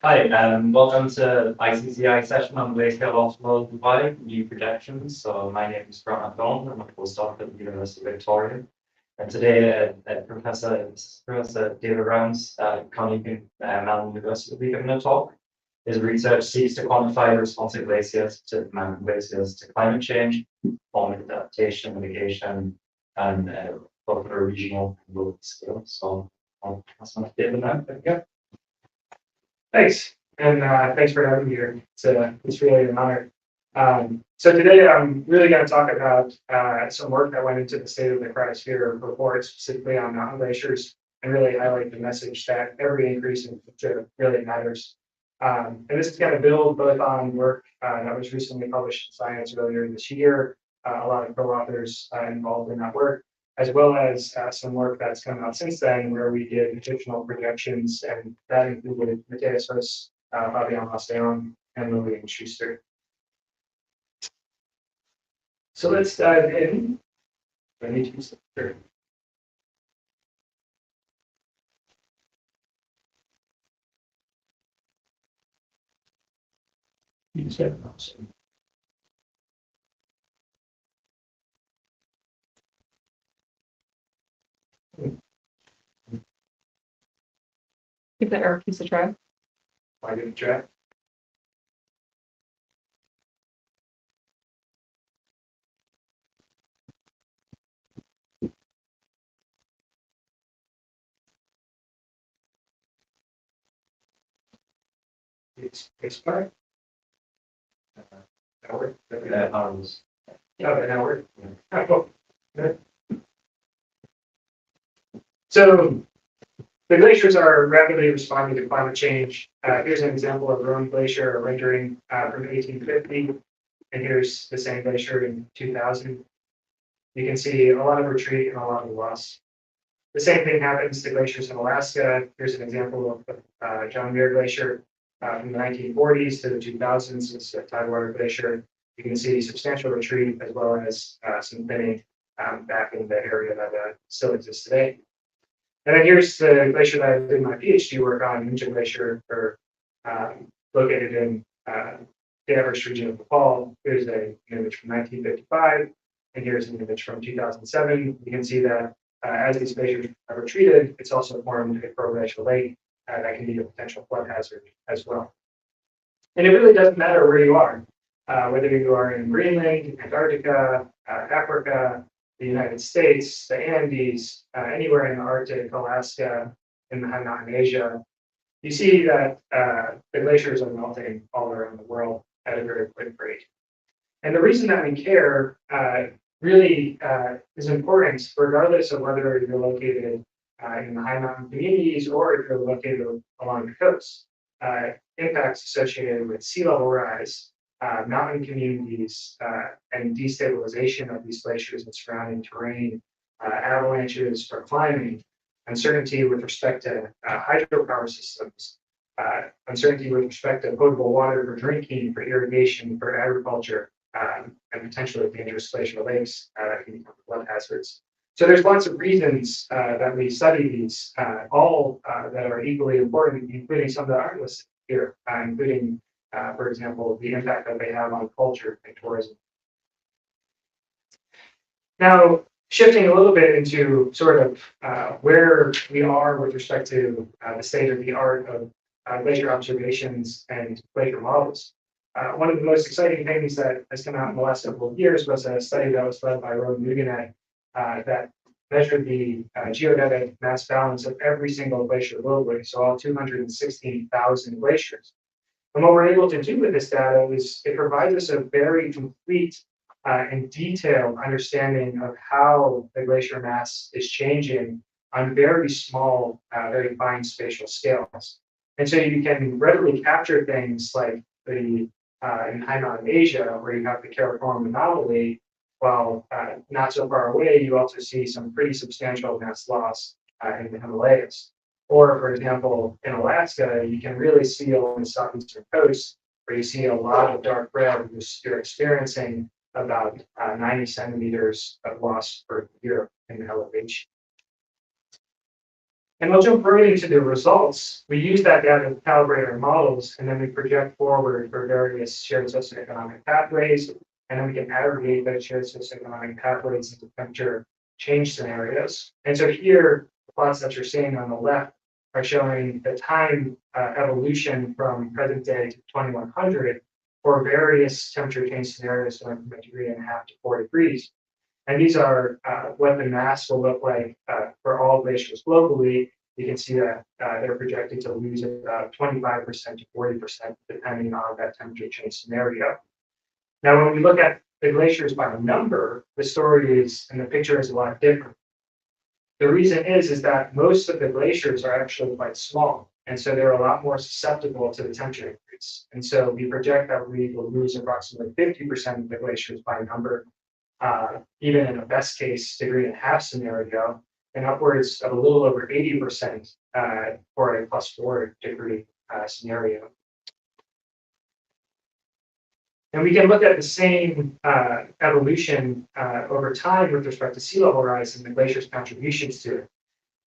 Hi, welcome to ICCI session on Glacier Optimal Dubai, new projections. So my name is Grant Don. I'm a postdoc at the University of Victoria. And today, Professor David Rounce at Carnegie Mellon University will be giving a talk. His research seeks to quantify the response of glaciers to mountain glaciers to climate change, climate adaptation, mitigation, and both at a regional and global scale. So I'll pass on to David now. There we go. Thanks, and thanks for having me here. It's really an honor. So today I'm really going to talk about some work that went into the state of the cryosphere report, specifically on mountain glaciers, and really highlight the message that every increase in temperature really matters. And this is going to build both on work that was recently published in Science earlier this year, a lot of co-authors involved in that work, as well as some work that's come out since then where we did additional projections, and that included Mateus Hus, Fabian Masteon, and Lillian Schuster. So let's dive in. I need to use the third. You said awesome. Give the error keys a try. Why didn't try? It's fine. That worked. Oh, that worked. Oh, good. So the glaciers are rapidly responding to climate change. Here's an example of Roan Glacier, a rendering from 1850, and here's the same glacier in 2000. You can see a lot of retreat and a lot of loss. The same thing happens to glaciers in Alaska. Here's an example of John Muir Glacier from the 1940s to the 2000s. It's a tidewater glacier. You can see substantial retreat as well as some thinning back in the area that still exists today. And then here's the glacier that I did my PhD work on, Mincha Glacier, located in the Everest region of Nepal. Here's an image from 1955, and here's an image from 2007. You can see that as these glaciers are retreated, it's also formed a pro-glacial lake that can be a potential flood hazard as well. And it really doesn't matter where you are, whether you are in Greenland, Antarctica, Africa, the United States, the Andes, anywhere in the Arctic, Alaska, in the high mountain Asia, you see that the glaciers are melting all around the world at a very quick rate. And the reason that we care really is important, regardless of whether you're located in the high mountain communities or if you're located along the coast. Impacts associated with sea level rise, mountain communities, and destabilization of these glaciers and surrounding terrain, avalanches for climbing, uncertainty with respect to hydropower systems, uncertainty with respect to potable water for drinking, for irrigation, for agriculture, and potentially dangerous glacial lakes that can become flood hazards. So there's lots of reasons that we study these, all that are equally important, including some that aren't listed here, including for example, the impact that they have on culture and tourism. Now, shifting a little bit into sort of where we are with respect to the state of the art of glacier observations and glacier models. One of the most exciting things that has come out in the last couple of years was a study that was led by Rowan Muganet that measured the geodetic mass balance of every single glacier globally, so all 216,000 glaciers. And what we're able to do with this data is it provides us a very complete and detailed understanding of how the glacier mass is changing on very small, very fine spatial scales. And so you can readily capture things like the in high mountain Asia, where you have the Karakoram anomaly, while not so far away, you also see some pretty substantial mass loss in the Himalayas. Or, for example, in Alaska, you can really see along the southeastern coast, where you see a lot of dark red, you're experiencing about 90 centimeters of loss per year in elevation. And I'll jump right into the results. We use that data to calibrate our models, and then we project forward for various shared socioeconomic pathways, and then we can aggregate those shared socioeconomic pathways into temperature change scenarios. And so here, the plots that you're seeing on the left are showing the time evolution from present day to 2100 for various temperature change scenarios going from 1.5 to 4 degrees. And these are what the mass will look like for all glaciers globally. You can see that they're projected to lose about 25% to 40%, depending on that temperature change scenario. Now, when we look at the glaciers by number, the story is, and the picture is a lot different. The reason is that most of the glaciers are actually quite small, and so they're a lot more susceptible to the temperature increase. And so we project that we will lose approximately 50% of the glaciers by number, even in a best case 1.5 scenario, and upwards of a little over 80% for a +4 degree scenario. And we can look at the same evolution over time with respect to sea level rise and the glacier's contributions to it.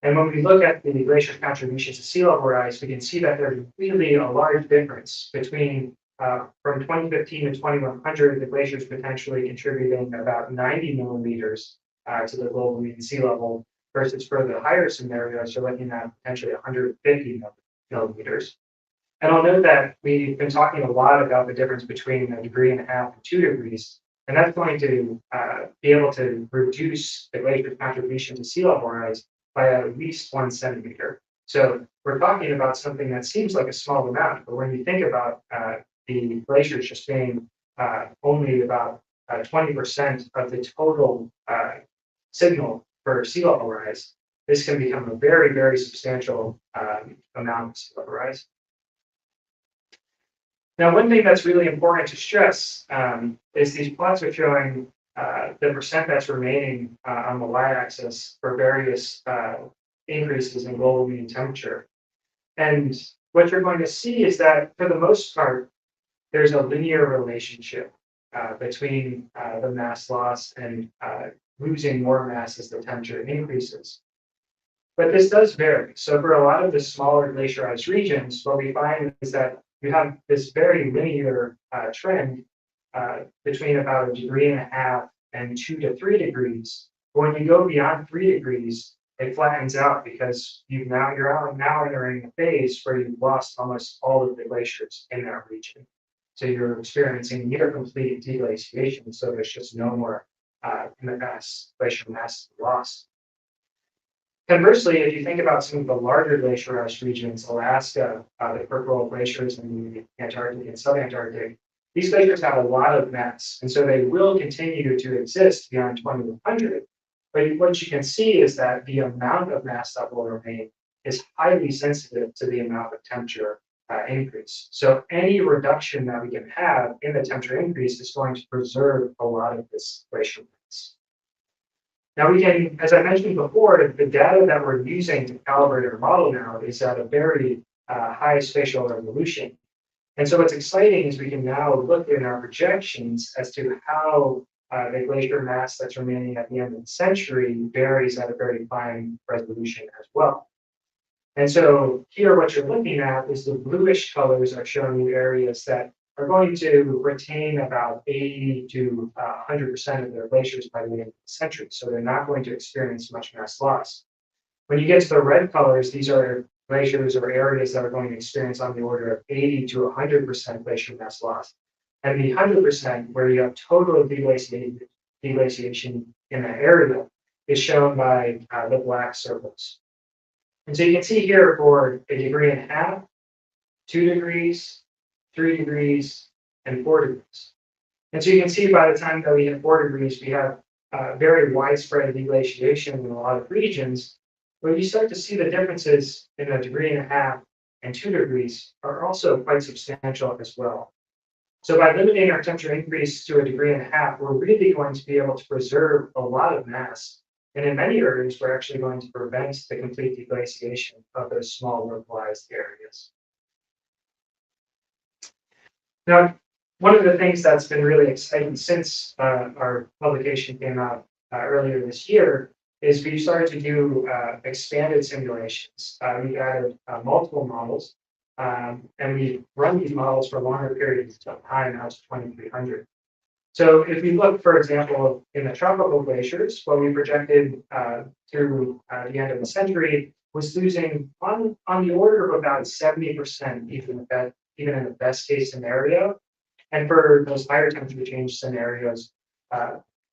And when we look at the glacier's contributions to sea level rise, we can see that there's really a large difference between from 2015 to 2100, the glaciers potentially contributing about 90 millimeters to the global mean sea level, versus for the higher scenarios, you're looking at potentially 150 millimeters. And I'll note that we've been talking a lot about the difference between 1.5 degrees and 2 degrees, and that's going to be able to reduce the glacier's contribution to sea level rise by at least 1 centimeter. So we're talking about something that seems like a small amount, but when you think about the glaciers just being only about 20% of the total signal for sea level rise, this can become a very, very substantial amount of sea level rise. Now, one thing that's really important to stress is these plots are showing the percent that's remaining on the y-axis for various increases in global mean temperature. And what you're going to see is that, for the most part, there's a linear relationship between the mass loss and losing more mass as the temperature increases. But this does vary. So for a lot of the smaller glaciarized regions, what we find is that you have this very linear trend between about 1.5 degrees and 2 to 3 degrees. But when you go beyond 3 degrees, it flattens out because you're now entering a phase where you've lost almost all of the glaciers in that region. So you're experiencing near complete deglaciation. So there's just no more glacial mass lost. Conversely, if you think about some of the larger glaciarized regions, Alaska, the Purple glaciers in the Antarctic and subantarctic, these glaciers have a lot of mass, and so they will continue to exist beyond 2100. But what you can see is that the amount of mass that will remain is highly sensitive to the amount of temperature increase. So any reduction that we can have in the temperature increase is going to preserve a lot of this glacial mass. Now we can, as I mentioned before, the data that we're using to calibrate our model now is at a very high spatial resolution. And so what's exciting is we can now look in our projections as to how the glacier mass that's remaining at the end of the century varies at a very fine resolution as well. And so here what you're looking at is the bluish colors are showing you areas that are going to retain about 80 to 100% of their glaciers by the end of the century. So they're not going to experience much mass loss. When you get to the red colors, these are glaciers or areas that are going to experience on the order of 80 to 100% glacier mass loss. And the 100%, where you have total deglaciation in that area, is shown by the black circles. And so you can see here for 1.5 degrees, 2 degrees, 3 degrees, and 4 degrees. And so you can see by the time that we hit 4 degrees, we have very widespread deglaciation in a lot of regions, where you start to see the differences in 1.5 degrees and 2 degrees are also quite substantial as well. So by limiting our temperature increase to 1.5 degrees, we're really going to be able to preserve a lot of mass. And in many areas, we're actually going to prevent the complete deglaciation of those small localized areas. Now, one of the things that's been really exciting since our publication came out earlier this year is we started to do expanded simulations. We've added multiple models, and we run these models for longer periods of time, out to 2300. So if we look, for example, in the tropical glaciers, what we projected through the end of the century was losing on the order of about 70%, even in the best case scenario. And for those higher temperature change scenarios,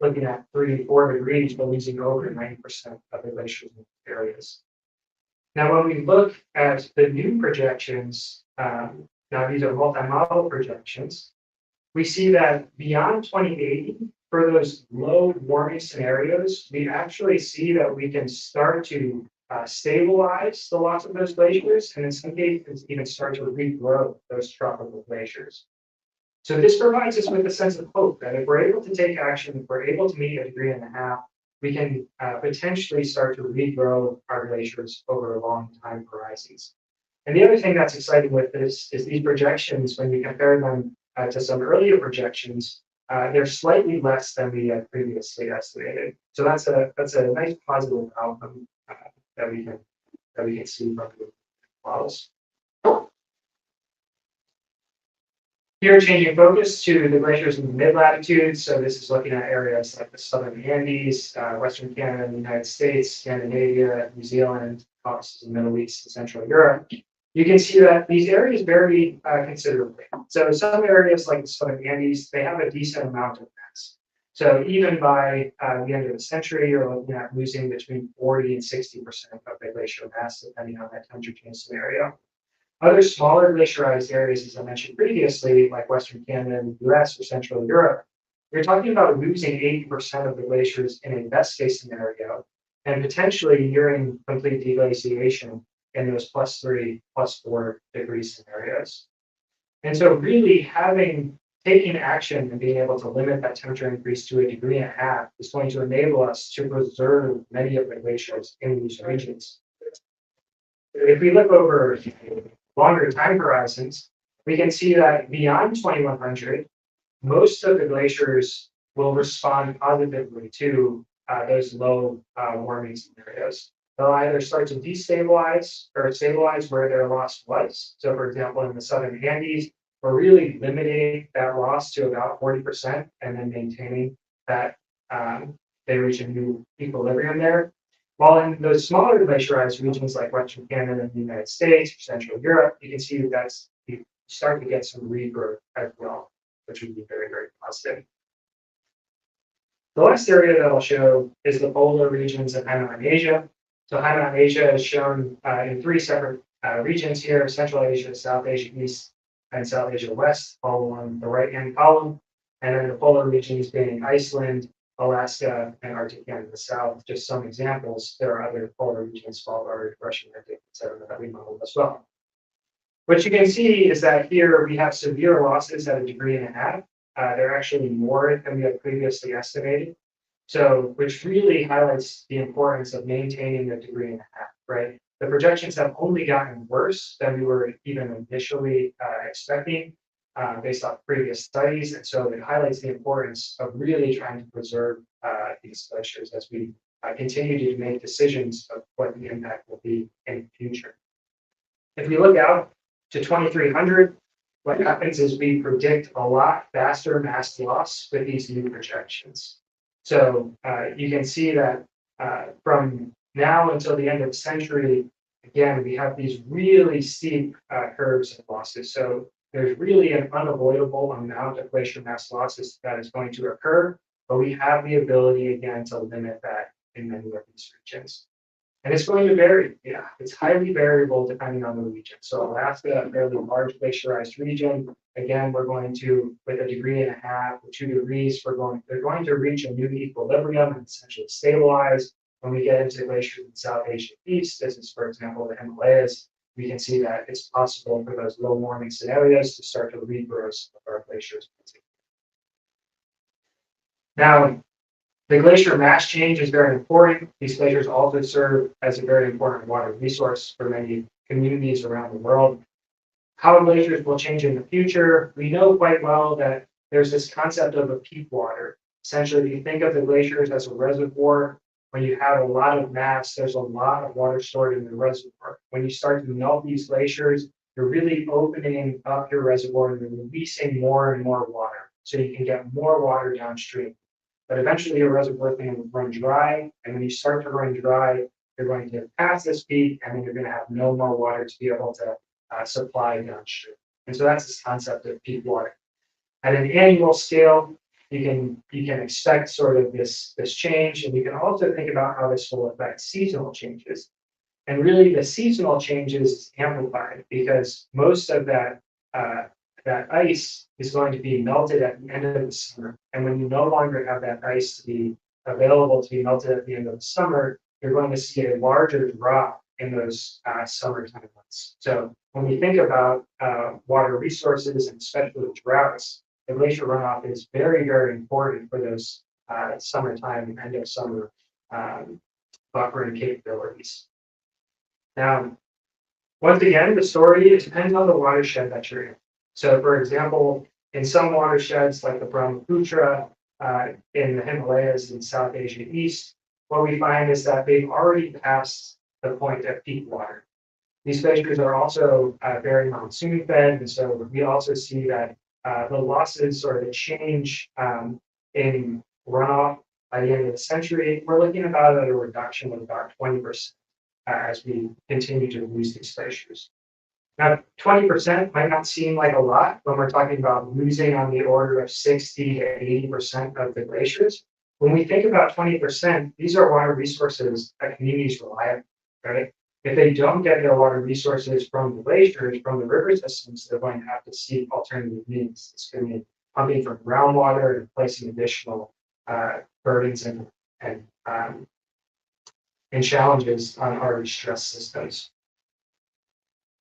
looking at 3 to 4 degrees, we're losing over 90% of the glaciers in areas. Now, when we look at the new projections, now these are multi-model projections, we see that beyond 2080, for those low warming scenarios, we actually see that we can start to stabilize the loss of those glaciers, and in some cases, even start to regrow those tropical glaciers. So this provides us with a sense of hope that if we're able to take action, if we're able to meet 1.5 degrees, we can potentially start to regrow our glaciers over long time horizons. And the other thing that's exciting with this is these projections, when you compare them to some earlier projections, they're slightly less than we had previously estimated. So that's a nice positive outcome that we can see from the models. Here, changing focus to the glaciers in the mid-latitudes. So this is looking at areas like the southern Andes, Western Canada and the United States, Scandinavia, New Zealand, Caucasus, the Middle East, and Central Europe. You can see that these areas vary considerably. So some areas like the southern Andes, they have a decent amount of mass. So even by the end of the century, you're looking at losing between 40 and 60% of the glacial mass, depending on that temperature change scenario. Other smaller glaciarized areas, as I mentioned previously, like Western Canada and the US or Central Europe, you're talking about losing 80% of the glaciers in a best case scenario, and potentially nearing complete deglaciation in those +3, +4 degree scenarios. And so really taking action and being able to limit that temperature increase to 1.5 degrees is going to enable us to preserve many of the glaciers in these regions. If we look over longer time horizons, we can see that beyond 2100, most of the glaciers will respond positively to those low warming scenarios. They'll either start to destabilize or stabilize where their loss was. So, for example, in the southern Andes, we're really limiting that loss to about 40% and then maintaining that they reach a new equilibrium there. While in those smaller glaciarized regions like Western Canada and the United States or Central Europe, you can see that you start to get some regrowth as well, which would be very, very positive. The last area that I'll show is the polar regions of Hainan Asia. So Hainan Asia is shown in 3 separate regions here: Central Asia, South Asia East, and South Asia West, all along the right-hand column. And then the polar regions being Iceland, Alaska, and Arctic Canada South. Just some examples. There are other polar regions, Svalbard, Russian Arctic, etc., that we modeled as well. What you can see is that here we have severe losses at 1.5 degrees. They're actually more than we had previously estimated. So, which really highlights the importance of maintaining 1.5 degrees, right? The projections have only gotten worse than we were even initially expecting based off previous studies. And so it highlights the importance of really trying to preserve these glaciers as we continue to make decisions of what the impact will be in the future. If we look out to 2300, what happens is we predict a lot faster mass loss with these new projections. So you can see that from now until the end of the century, again, we have these really steep curves of losses. So there's really an unavoidable amount of glacier mass losses that is going to occur, but we have the ability, again, to limit that in many of these regions. And it's going to vary. Yeah, it's highly variable depending on the region. So Alaska, a fairly large glaciarized region. Again, we're going to, with 1.5 degrees or 2 degrees, they're going to reach a new equilibrium and essentially stabilize. When we get into glaciers in South Asia East, this is, for example, the Himalayas, we can see that it's possible for those low warming scenarios to start to regrow some of our glaciers. Now, the glacier mass change is very important. These glaciers also serve as a very important water resource for many communities around the world. How glaciers will change in the future, we know quite well that there's this concept of a peak water. Essentially, if you think of the glaciers as a reservoir when you have a lot of mass, there's a lot of water stored in the reservoir. When you start to melt these glaciers, you're really opening up your reservoir and you're releasing more and more water. So you can get more water downstream. But eventually your reservoir is going to run dry. And when you start to run dry, you're going to pass this peak and then you're going to have no more water to be able to supply downstream. And so that's this concept of peak water. At an annual scale, you can expect sort of this change, and you can also think about how this will affect seasonal changes. And really, the seasonal changes is amplified because most of that ice is going to be melted at the end of the summer. And when you no longer have that ice to be available to be melted at the end of the summer, you're going to see a larger drop in those summertime months. So when we think about water resources and especially droughts, the glacier runoff is very, very important for those summertime and end of summer buffering capabilities. Now, once again, the story, it depends on the watershed that you're in. So for example, in some watersheds like the Brahmaputra in the Himalayas in South Asia East, what we find is that they've already passed the point of peak water. These glaciers are also very monsoon fed, and so we also see that the losses or the change in runoff by the end of the century, we're looking about at a reduction of about 20% as we continue to lose these glaciers. Now, 20% might not seem like a lot when we're talking about losing on the order of 60 to 80% of the glaciers. When we think about 20%, these are water resources that communities rely on, right? If they don't get their water resources from the glaciers, from the river systems, they're going to have to seek alternative means. It's going to be pumping from groundwater and placing additional burdens and challenges on already stressed systems.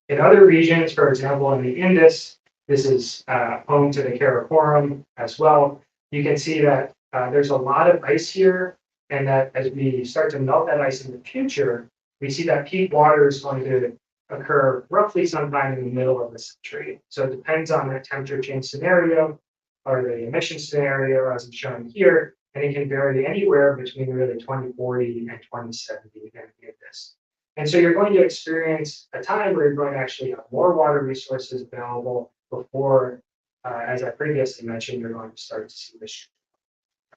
In other regions, for example, in the Indus, this is home to the Karakoram as well. You can see that there's a lot of ice here, and that as we start to melt that ice in the future, we see that peak water is going to occur roughly sometime in the middle of the century. So it depends on the temperature change scenario or the emission scenario, as I'm showing here, and it can vary anywhere between really 2040 and 2070 in this. And so you're going to experience a time where you're going to actually have more water resources available before, as I previously mentioned, you're going to start to see this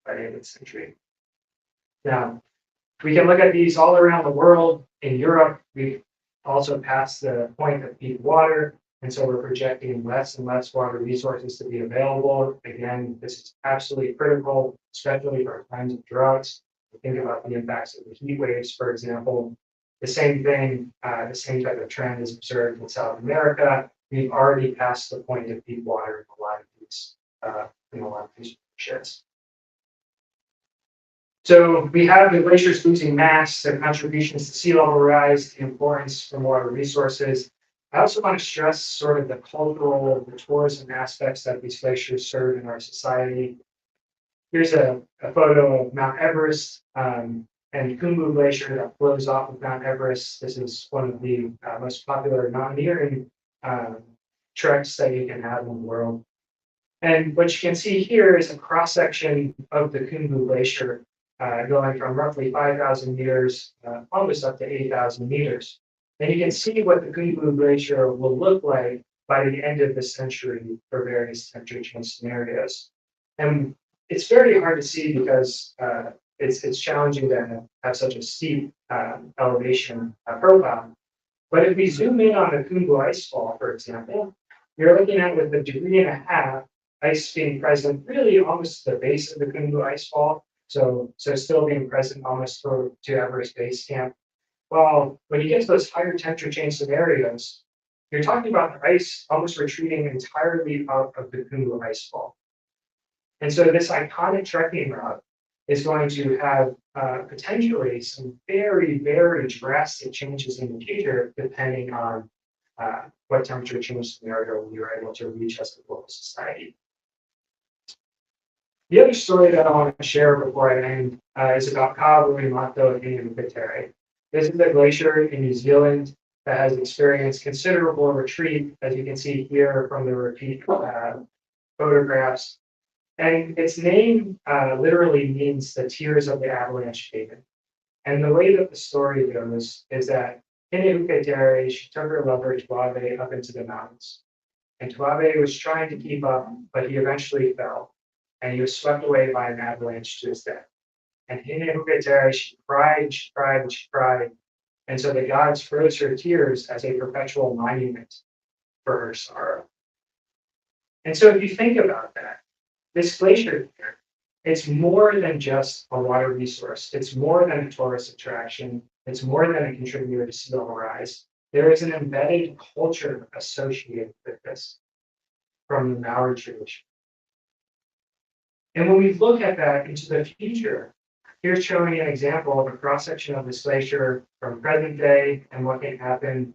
by the end of the century. Now, we can look at these all around the world. In Europe, we've also passed the point of peak water, and so we're projecting less and less water resources to be available. Again, this is absolutely critical, especially for times of droughts. Think about the impacts of the heat waves, for example. The same thing, the same type of trend is observed in South America. We've already passed the point of peak water in a lot of these sheds. So we have the glaciers losing mass, their contributions to sea level rise, the importance from water resources. I also want to stress sort of the cultural, the tourism aspects that these glaciers serve in our society. Here's a photo of Mount Everest and Khumbu Glacier that flows off of Mount Everest. This is one of the most popular mountaineering treks that you can have in the world. And what you can see here is a cross-section of the Khumbu Glacier going from roughly 5,000 meters almost up to 8,000 meters. And you can see what the Khumbu Glacier will look like by the end of the century for various temperature change scenarios. And it's very hard to see because it's challenging to have such a steep elevation profile. But if we zoom in on the Khumbu icefall, for example, you're looking at with a 1.5 degrees ice being present really almost at the base of the Khumbu icefall. So still being present almost to Everest Base Camp. Well, when you get to those higher temperature change scenarios, you're talking about the ice almost retreating entirely out of the Khumbu icefall. And so this iconic trekking route is going to have potentially some very, very drastic changes in the future, depending on what temperature change scenario we are able to reach as a global society. The other story that I want to share before I end is about Kaabui Mato and Ingavitere. This is a glacier in New Zealand that has experienced considerable retreat, as you can see here from the repeat photographs. And its name literally means the tears of the avalanche maiden. And the way that the story goes is that Hinehuketeri, she took her lover Tuabe up into the mountains. And Tuabe was trying to keep up, but he eventually fell. And he was swept away by an avalanche to his death. And Hinehuketeri, she cried and she cried and she cried. And so the gods froze her tears as a perpetual monument for her sorrow. And so if you think about that, this glacier here, it's more than just a water resource. It's more than a tourist attraction. It's more than a contributor to sea level rise. There is an embedded culture associated with this from the Maori tradition. And when we look at that into the future, here's showing an example of a cross-section of this glacier from present day and what can happen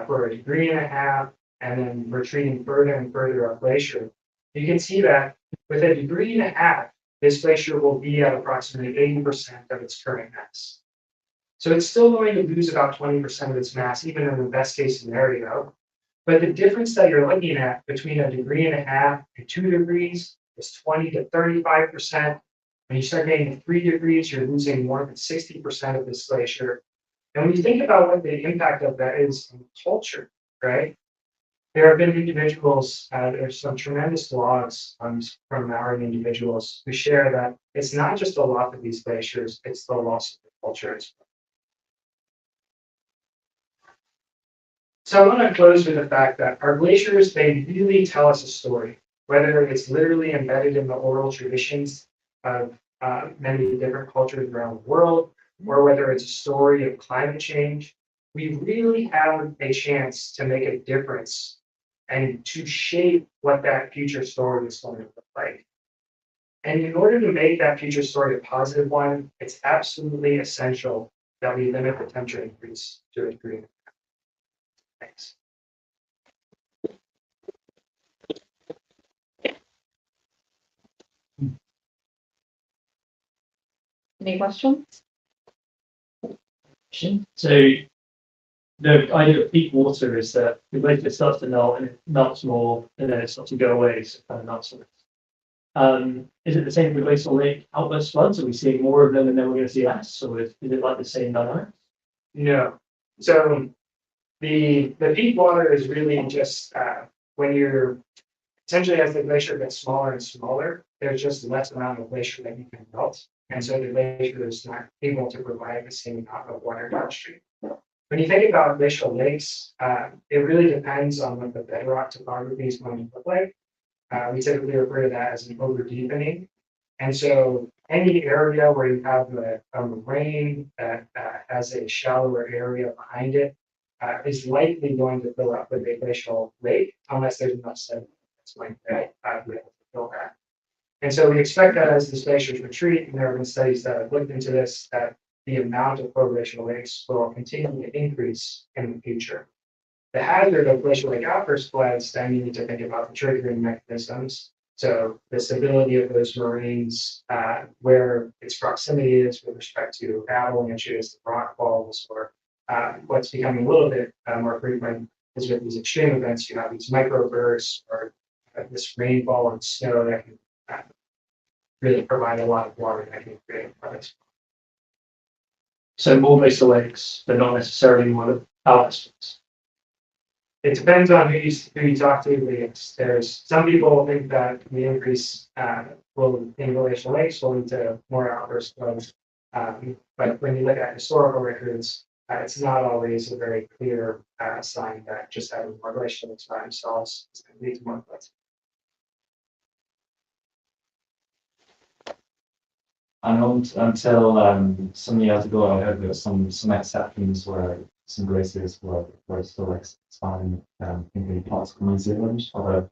for a degree and a half, and then retreating further and further up glacier. You can see that with a degree and a half, this glacier will be at approximately 80% of its current mass. So it's still going to lose about 20% of its mass, even in the best case scenario. But the difference that you're looking at between a degree and a half and 2 degrees is 20 to 35%. When you start getting to 3 degrees, you're losing more than 60% of this glacier. And when you think about what the impact of that is in culture, right? There have been individuals, there's some tremendous blogs from Maori individuals who share that it's not just the loss of these glaciers, it's the loss of the culture as well. So I want to close with the fact that our glaciers, they really tell us a story, whether it's literally embedded in the oral traditions of many different cultures around the world, or whether it's a story of climate change. We really have a chance to make a difference and to shape what that future story is going to look like. And in order to make that future story a positive one, it's absolutely essential that we limit the temperature increase to a degree. Thanks. Any questions? So the idea of peak water is that the glacier starts to melt and it melts more and then it starts to go away, so it kind of melts. Is it the same with glacial lake outburst floods? Are we seeing more of them and then we're going to see less? Or is it like the same dynamic? No. So the peak water is really just when you're essentially as the glacier gets smaller and smaller, there's just less amount of glacier that you can melt. And so the glacier is not able to provide the same amount of water downstream. When you think about glacial lakes, it really depends on what the bedrock topography is going to look like. We typically refer to that as an over deepening. And so any area where you have a moraine that has a shallower area behind it is likely going to fill up with a glacial lake unless there's enough sediment that's going to be able to fill that. And so we expect that as the glaciers retreat, and there have been studies that have looked into this, that the amount of glacial lakes will continue to increase in the future. The hazard of glacial lake outburst floods, then you need to think about the triggering mechanisms. So the stability of those moraines, where its proximity is with respect to avalanches, rock falls, or what's becoming a little bit more frequent is with these extreme events, you have these microbursts or this rainfall and snow that can really provide a lot of water that can create floods. So more glacial lakes, but not necessarily more of outbursts. It depends on who you talk to. There's some people think that the increase in glacial lakes will lead to more outburst flows. But when you look at historical records, it's not always a very clear sign that just having more glacial lakes by themselves is going to lead to more floods. I know until some years ago, I heard there were some exceptions where some glaciers were still expanding in parts of New Zealand. Are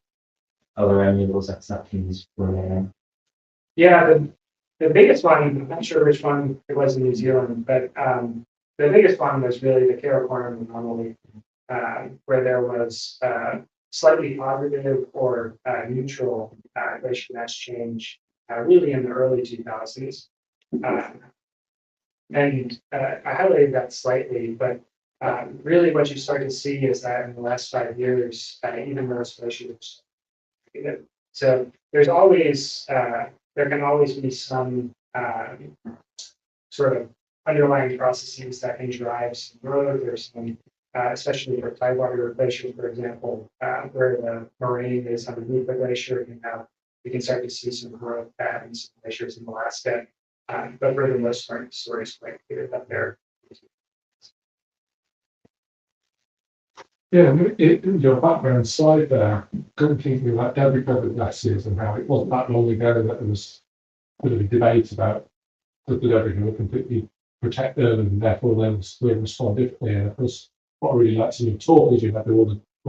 there any of those exceptions remaining? Yeah, the biggest one, I'm not sure which one it was in New Zealand, but the biggest one was really the Karakoram anomaly, where there was slightly positive or neutral glacial mass change really in the early 2000s. And I highlighted that slightly, but really what you start to see is that in the last 5 years, even those glaciers. So there's always, there can always be some sort of underlying processes that can drive some growth. There's some, especially for tidewater glaciers, for example, where the moraine is underneath the glacier, and now we can start to see some growth in some glaciers in Alaska. But for the most part, the story is quite clear up there. Yeah, your background slide there, got me thinking about debris cover glaciers and how it wasn't that long ago that there was a bit of a debate about the debris cover completely protect them and therefore they will respond differently. And of course, what I really liked in your talk is you had all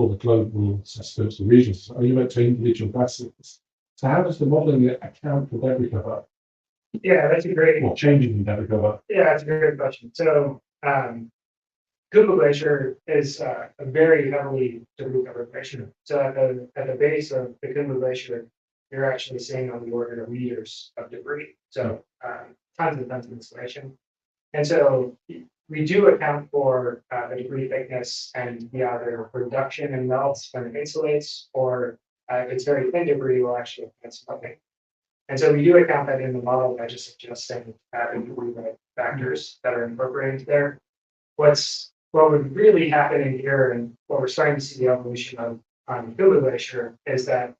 the global assessments and regions, and you went to individual glaciers. So how does the modelling account for debris cover Yeah, that's a great. or changing in debris cover? Yeah, that's a great question. So, Keuka Glacier is a very heavily debris covered glacier. So at the base of the Keuka Glacier, you're actually seeing on the order of meters of debris. So tons and tons of insulation. And so we do account for the debris thickness and the either reduction in melts when it insulates, or if it's very thin debris, we'll actually account something. And so we do account that in the model by just adjusting the debris factors that are incorporated there. What would really happen in here, and what we're starting to see the evolution of on Keuka Glacier, is that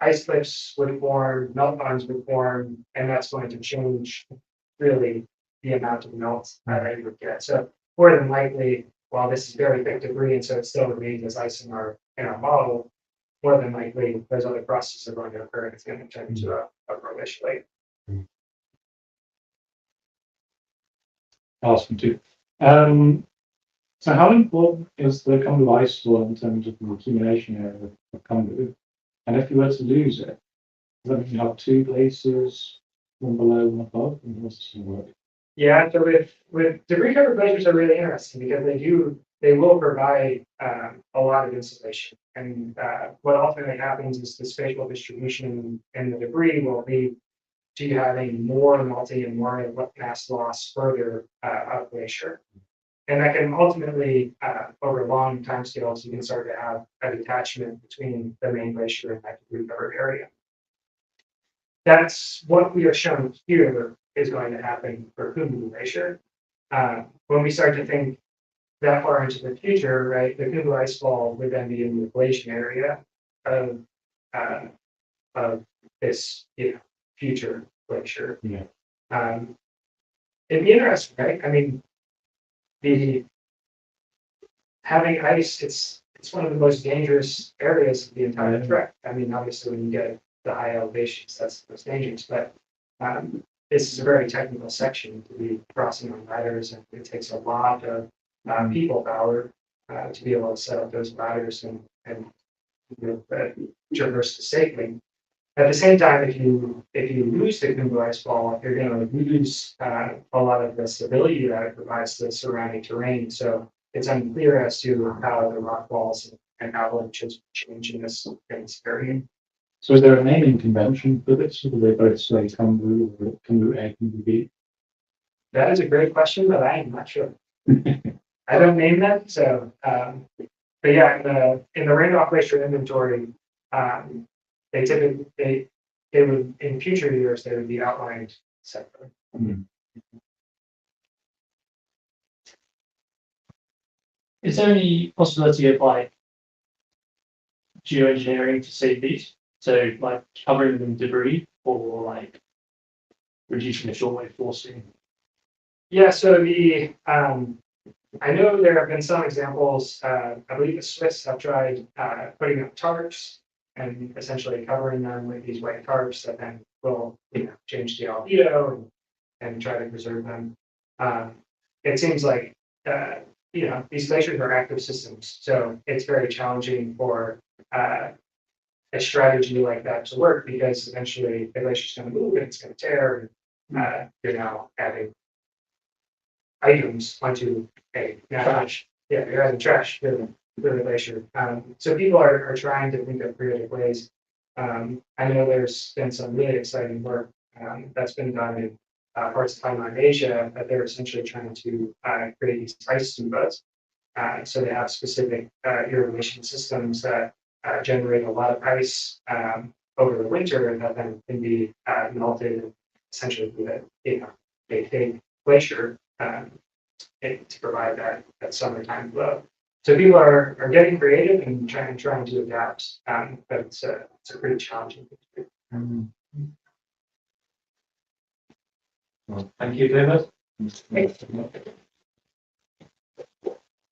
ice cliffs would form, melt ponds would form, and that's going to change really the amount of melt that you would get. So more than likely, while this is very thick debris, and so it still remains as ice in our model, more than likely those other processes are going to occur, and it's going to turn into a glacial lake. Awesome too. So how important is the Congo ice flow in terms of the accumulation area of Congo? And if you were to lose it, does that mean you have two glaciers, one below, one above? And what's this work? Yeah, so with debris covered glaciers are really interesting because they will provide a lot of insulation. And what ultimately happens is the spatial distribution in the debris will lead to you having more melting and more mass loss further up glacier. And that can ultimately, over long time scales, you can start to have a detachment between the main glacier and that debris covered area. That's what we are showing here is going to happen for Keuka Glacier. When we start to think that far into the future, right, the Keuka icefall would then be in the glacial area of this, future glacier. Yeah. It'd be interesting, right? I mean, having ice, it's one of the most dangerous areas of the entire trek. I mean, obviously, when you get the high elevations, that's the most dangerous. But this is a very technical section to be crossing on ladders, and it takes a lot of people power to be able to set up those ladders and traverse the safely. At the same time, if you lose the Keuka icefall, you're going to lose a lot of the stability that it provides to the surrounding terrain. So it's unclear as to how the rock walls and avalanches change in this area. So is there a naming convention for this? Or do they both say Congo or Congo A, Congo B? That is a great question, but I am not sure. I don't name them, so but yeah, in the Randolph Glacier inventory, they typically they would in future years they would be outlined separately. Is there any possibility of like geoengineering to save these? So like covering them debris or like reducing the shortwave forcing? Yeah, so I know there have been some examples. I believe the Swiss have tried putting up tarps and essentially covering them with these white tarps that then will change the albedo and try to preserve them. It seems like these glaciers are active systems, so it's very challenging for a strategy like that to work because eventually the glacier's going to move and it's going to tear. And you're now adding items onto trash. Yeah, you're adding trash to the glacier. So people are trying to think of creative ways. I know there's been some really exciting work that's been done in parts of Thailand, Asia, that they're essentially trying to create these ice tubas. So they have specific irrigation systems that generate a lot of ice over the winter, and that then can be melted and essentially they glacier, to provide that summertime flow. So people are getting creative and trying to adapt, but it's a pretty challenging thing to do. Well, thank you, David.